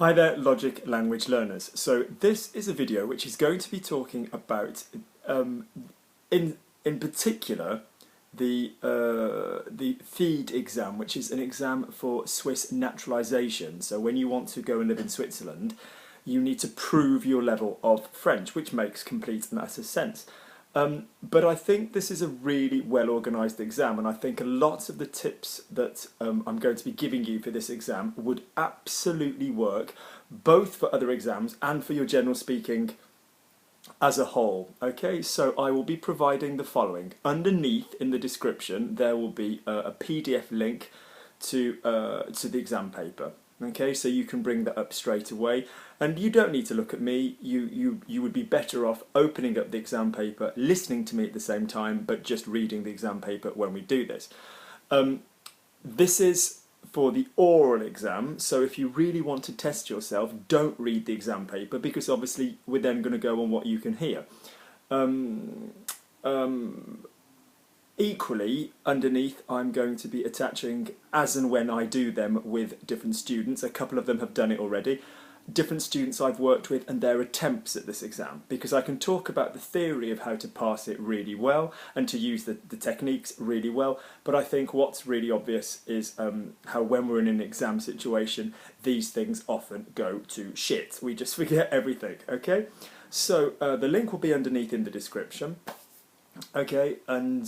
Hi there, Logic Language Learners. So this is a video which is going to be talking about, in particular, the FEED exam, which is an exam for Swiss naturalisation. So when you want to go and live in Switzerland, you need to prove your level of French, which makes complete and utter sense. But I think this is a really well organised exam, and I think a lot of the tips that I'm going to be giving you for this exam would absolutely work both for other exams and for your general speaking as a whole. Okay, so I will be providing the following. Underneath in the description there will be a PDF link to the exam paper. Okay, so you can bring that up straight away, and you don't need to look at me. You would be better off opening up the exam paper, listening to me at the same time, but just reading the exam paper when we do this. This is for the oral exam, so if you really want to test yourself, don't read the exam paper, because obviously we're then going to go on what you can hear. Equally, underneath I'm going to be attaching, as and when I do them with different students, a couple of them have done it already, different students I've worked with and their attempts at this exam, because I can talk about the theory of how to pass it really well and to use the techniques really well, but I think what's really obvious is how when we're in an exam situation, these things often go to shit. We just forget everything, okay? So the link will be underneath in the description. Okay, and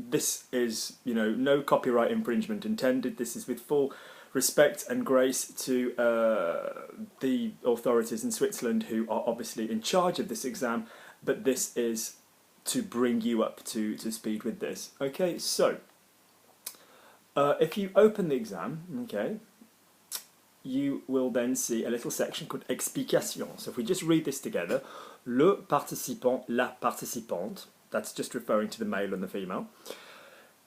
this is, no copyright infringement intended. This is with full respect and grace to the authorities in Switzerland who are obviously in charge of this exam, but this is to bring you up to speed with this. Okay, so if you open the exam, okay, you will then see a little section called Explication. So if we just read this together, le participant, la participante, that's just referring to the male and the female.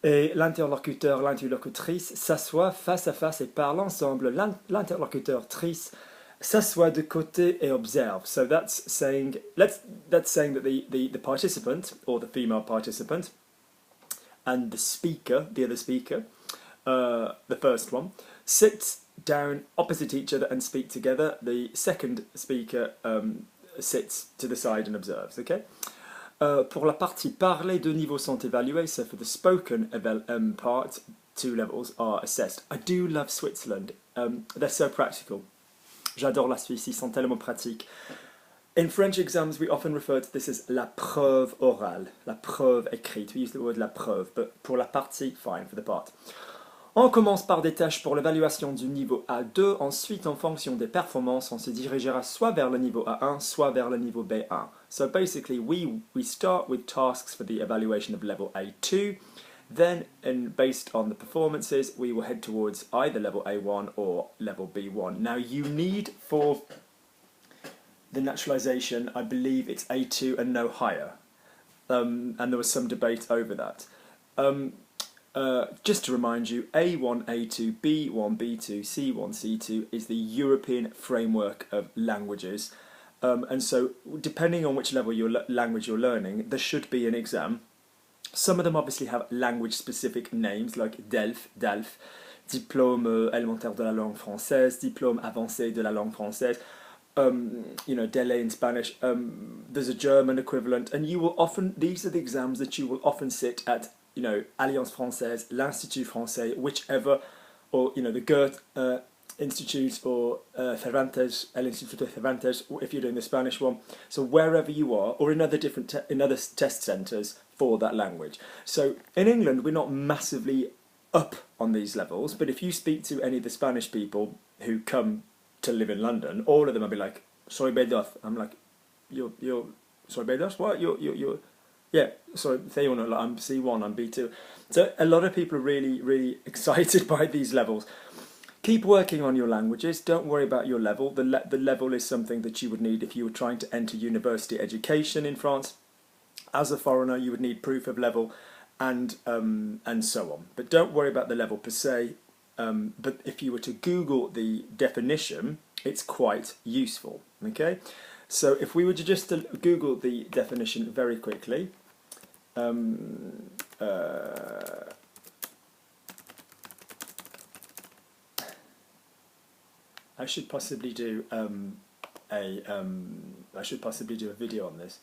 Et l'interlocuteur, l'interlocutrice s'assoit face à face et parle ensemble. L'interlocuteur-trice s'assoit de côté et observe. So that's saying that the participant, or the female participant, and the speaker, the other speaker, the first one, sit down opposite each other and speak together. The second speaker sits to the side and observes. Okay. Pour la partie parlée, 2 niveaux sont évalués, so for the spoken part, 2 levels are assessed. I do love Switzerland, they're so practical. J'adore la Suisse, ils sont tellement pratiques. In French exams, we often refer to this as la preuve orale, la preuve écrite. We use the word la preuve, but pour la partie, fine, for the part. On commence par des tâches pour l'évaluation du niveau A2, ensuite en fonction des performances, on se dirigera soit vers le niveau A1, soit vers le niveau B1. So basically we start with tasks for the evaluation of level A2, then based on the performances we will head towards either level A1 or level B1. Now you need for the naturalisation, I believe it's A2 and no higher, and there was some debate over that. Just to remind you, A1, A2, B1, B2, C1, C2 is the European framework of languages, and so depending on which level language you're learning, there should be an exam. Some of them obviously have language-specific names like DELF, DALF, Diplôme élémentaire de la langue française, Diplôme avancé de la langue française, DELE in Spanish. There's a German equivalent, and you will often, these are the exams that you will often sit at, Alliance Française, l'Institut Français, whichever, or, the Goethe Institute, or Cervantes, El Instituto Cervantes, if you're doing the Spanish one. So wherever you are, or in other test centres for that language. So in England, we're not massively up on these levels, but if you speak to any of the Spanish people who come to live in London, all of them will be like, soy B2. I'm like, you're soy B2? What? You're yeah, sorry, I'm C1, I'm B2. So a lot of people are really, really excited by these levels. Keep working on your languages, don't worry about your level. The level is something that you would need if you were trying to enter university education in France. As a foreigner, you would need proof of level and so on. But don't worry about the level per se. But if you were to Google the definition, it's quite useful, okay? So if we were to just Google the definition very quickly, I should possibly do I should possibly do a video on this.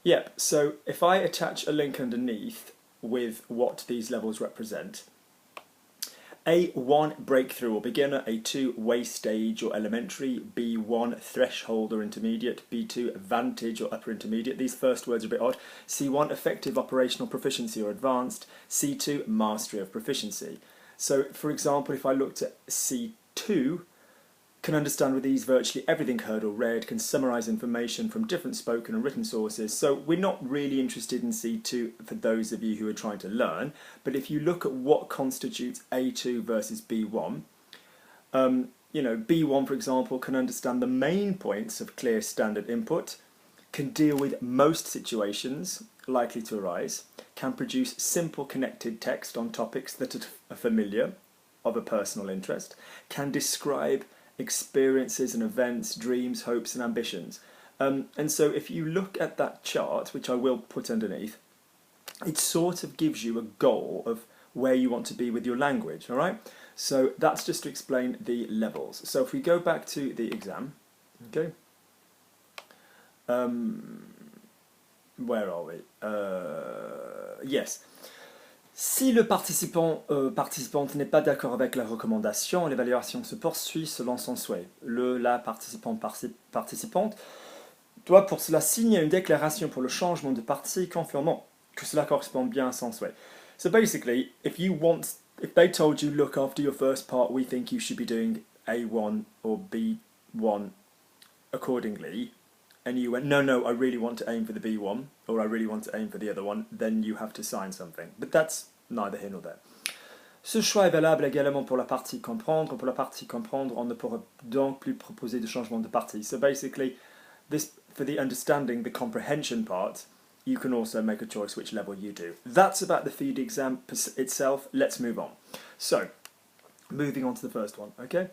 Yep, so if I attach a link underneath with what these levels represent, A1 breakthrough or beginner, A2 way stage or elementary, B1 threshold or intermediate, B2 advantage or upper intermediate. These first words are a bit odd. C1 effective operational proficiency or advanced, C2 mastery of proficiency. So for example, if I looked at C2, can understand with ease virtually everything heard or read, can summarise information from different spoken and written sources. So we're not really interested in C2 for those of you who are trying to learn, but if you look at what constitutes A2 versus B1, you know, B1 for example can understand the main points of clear standard input, can deal with most situations likely to arise, can produce simple connected text on topics that are familiar, of a personal interest, can describe experiences and events, dreams, hopes and ambitions. And so if you look at that chart, which I will put underneath, it sort of gives you a goal of where you want to be with your language, all right? So that's just to explain the levels. So if we go back to the exam, okay, where are we? Yes. Si le participant participante n'est pas d'accord avec la recommandation, l'évaluation se poursuit selon son souhait. La participante doit pour cela signer une déclaration pour le changement de partie confirmant que cela correspond bien à son souhait. So basically, if they told you, look, after your first part, we think you should be doing A1 or B1 accordingly, and you went, no, I really want to aim for the B1, or I really want to aim for the other one, then you have to sign something. But that's neither here nor there. Ce choix est valable également pour la partie comprendre. Pour la partie comprendre, on ne pourra donc plus proposer de changement de partie. So basically, this for the understanding, the comprehension part, you can also make a choice which level you do. That's about the FEED exam itself. Let's move on. So, moving on to the first one, okay?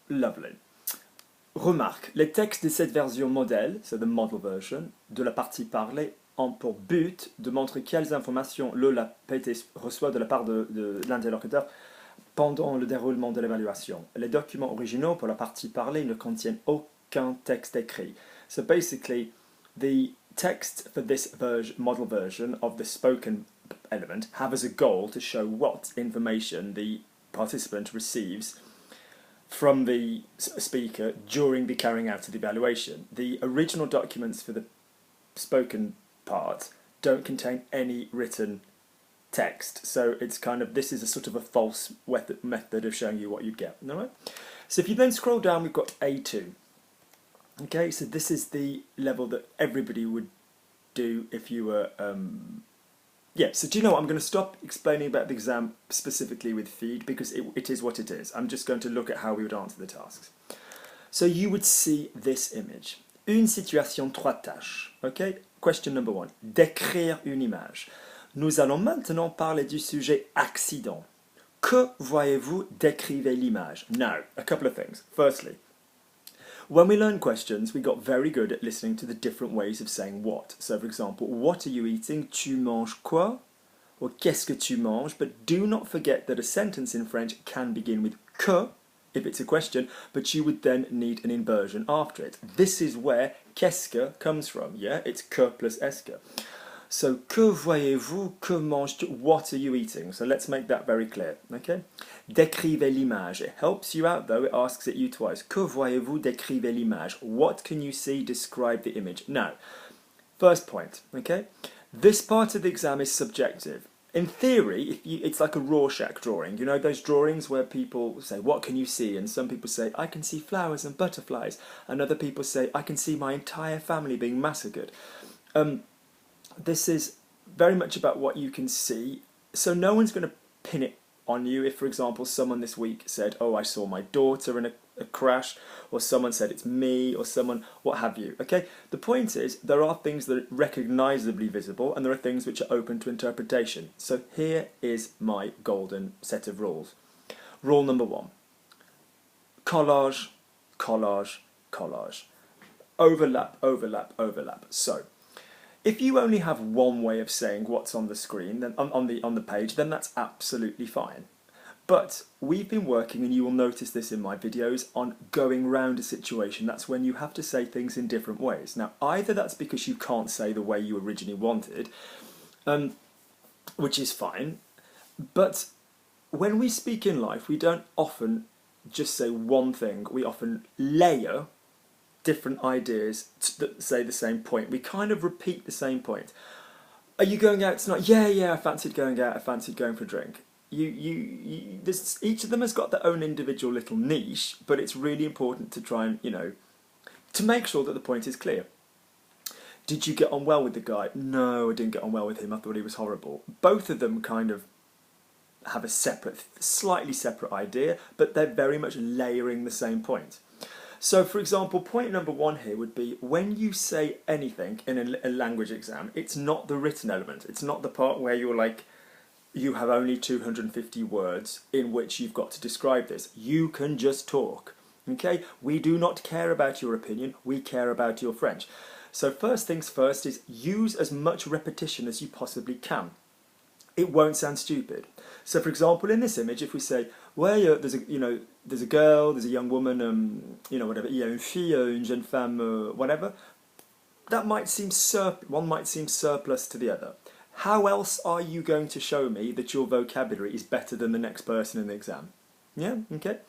Lovely. Remarque, les textes de cette version modèle, c'est the model version, de la partie parlée, ont pour but de montrer quelles informations l'ELAPT reçoit de la part de l'interlocuteur pendant le déroulement de l'évaluation. Les documents originaux pour la partie parlée ne contiennent aucun texte écrit. So basically, the text for this model version of the spoken element have as a goal to show what information the participant receives from the speaker during the carrying out of the evaluation. The original documents for the spoken part don't contain any written text, so it's kind of, this is a sort of a false method of showing you what you'd get. All right? So if you then scroll down, we've got A2. Okay, so this is the level that everybody would do if you were yeah, so do you know what? I'm going to stop explaining about the exam specifically with FEED because it is what it is. I'm just going to look at how we would answer the tasks. So you would see this image. Une situation, trois tâches. Okay? Question number one. Décrire une image. Nous allons maintenant parler du sujet accident. Que voyez-vous? Décrivez l'image. Now, a couple of things. Firstly, when we learn questions, we got very good at listening to the different ways of saying what. So, for example, what are you eating? Tu manges quoi? Or qu'est-ce que tu manges? But do not forget that a sentence in French can begin with que, if it's a question, but you would then need an inversion after it. This is where qu'est-ce que comes from, yeah? It's que plus est-ce que. So, que voyez-vous? Que manges-tu? What are you eating? So let's make that very clear, okay? Décrivez l'image. It helps you out though, it asks it you twice. Que voyez-vous? Décrivez l'image. What can you see? Describe the image. Now, first point, okay? This part of the exam is subjective. In theory, it's like a Rorschach drawing. You know those drawings where people say, what can you see? And some people say, I can see flowers and butterflies. And other people say, I can see my entire family being massacred. This is very much about what you can see. So no one's going to pin it on you. If, for example, someone this week said, oh, I saw my daughter in a crash, or someone said it's me, or someone, what have you, okay? The point is, there are things that are recognisably visible, and there are things which are open to interpretation. So here is my golden set of rules. Rule number one. Collage, collage, collage. Overlap, overlap, overlap. So, If you only have one way of saying what's on the screen, then on the page, then that's absolutely fine. But we've been working, and you will notice this in my videos, on going round a situation. That's when you have to say things in different ways. Now, either that's because you can't say the way you originally wanted, which is fine, but when we speak in life, we don't often just say one thing. We often layer different ideas that say the same point. We kind of repeat the same point. Are you going out tonight? Yeah, I fancied going out. I fancied going for a drink. Each of them has got their own individual little niche, but it's really important to try and, to make sure that the point is clear. Did you get on well with the guy? No, I didn't get on well with him. I thought he was horrible. Both of them kind of have a slightly separate idea, but they're very much layering the same point. So, for example, point number one here would be when you say anything in a language exam, it's not the written element. It's not the part where you're like, you have only 250 words in which you've got to describe this. You can just talk. Okay? We do not care about your opinion. We care about your French. So first things first is use as much repetition as you possibly can. It won't sound stupid. So, for example, in this image, if we say, well, there's a girl, there's a young woman, whatever, il y a une fille, une jeune femme, whatever, that might seem one might seem surplus to the other. How else are you going to show me that your vocabulary is better than the next person in the exam? Yeah, okay.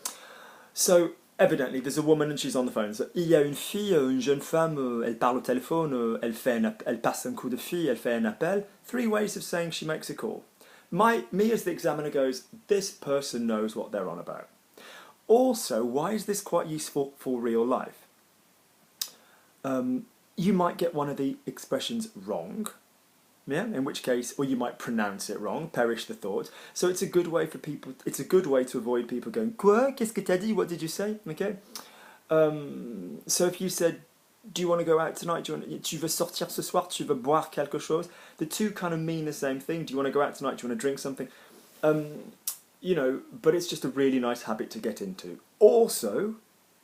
So, evidently, there's a woman and she's on the phone. So, il y a une fille, une jeune femme, elle parle au téléphone, elle passe un coup de fil, elle fait un appel. 3 ways of saying she makes a call. Me as the examiner goes, this person knows what they're on about. Also, why is this quite useful for real life? You might get one of the expressions wrong. Yeah, in which case, or you might pronounce it wrong, perish the thought. So it's a good way for people, it's a good way to avoid people going, quoi? Qu'est-ce que t'as dit? What did you say? Okay. So if you said, do you want to go out tonight? Tu veux sortir ce soir? Tu veux boire quelque chose? The two kind of mean the same thing. Do you want to go out tonight? Do you want to drink something? But it's just a really nice habit to get into. Also,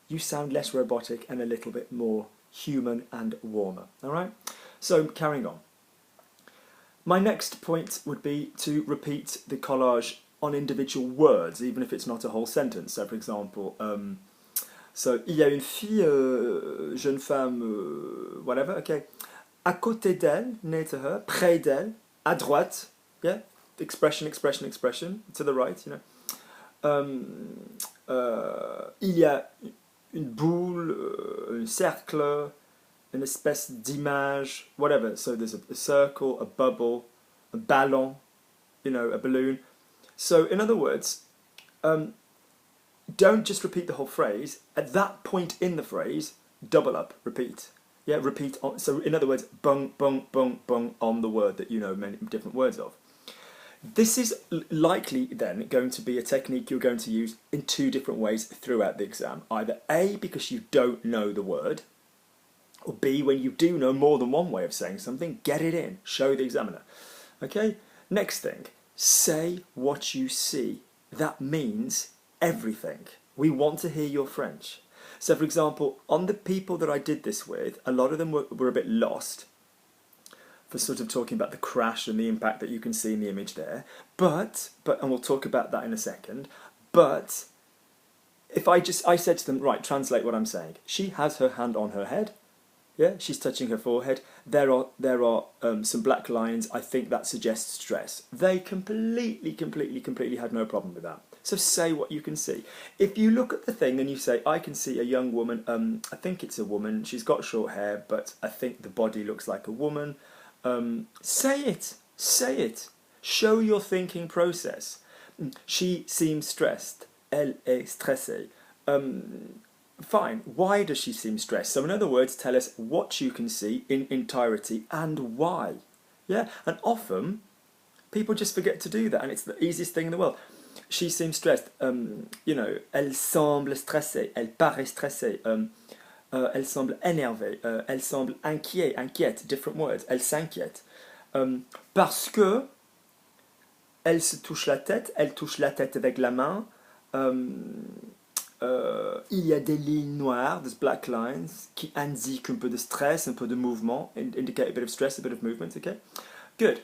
you sound less robotic and a little bit more human and warmer. All right? So carrying on. My next point would be to repeat the collage on individual words, even if it's not a whole sentence. So, for example, il y a une fille, jeune femme, whatever, okay. À côté d'elle, near to her, près d'elle, à droite, yeah, expression, to the right, il y a une boule, un cercle, une espèce d'image, whatever. So there's a circle, a bubble, a ballon, a balloon. So in other words, don't just repeat the whole phrase. At that point in the phrase, double up, repeat. Yeah, repeat. So in other words, bung, bung, bung, bung on the word that you know many different words of. This is likely then going to be a technique you're going to use in 2 different ways throughout the exam. Either A, because you don't know the word, or B, when you do know more than one way of saying something, get it in, show the examiner. Okay, next thing, say what you see. That means everything. We want to hear your French. So for example, on the people that I did this with, a lot of them were a bit lost for sort of talking about the crash and the impact that you can see in the image there. But and we'll talk about that in a second, but if I said to them, right, translate what I'm saying. She has her hand on her head. Yeah, she's touching her forehead. There are some black lines. I think that suggests stress. They completely had no problem with that. So say what you can see. If you look at the thing and you say, I can see a young woman, I think it's a woman, she's got short hair, but I think the body looks like a woman. Say it. Show your thinking process. She seems stressed. Elle est stressée. Fine, why does she seem stressed? So in other words, tell us what you can see in entirety and why. Yeah, and often people just forget to do that, and it's the easiest thing in the world. She seems stressed. Elle semble stressée. Elle paraît stressée. Elle semble énervée. Elle semble inquiète. Different words. Elle s'inquiète. Parce que elle se touche la tête. Elle touche la tête avec la main. Il y a des lignes noires, there's black lines, qui indiquent un peu de stress, un peu de mouvement, indicate a bit of stress, a bit of movement, okay? Good.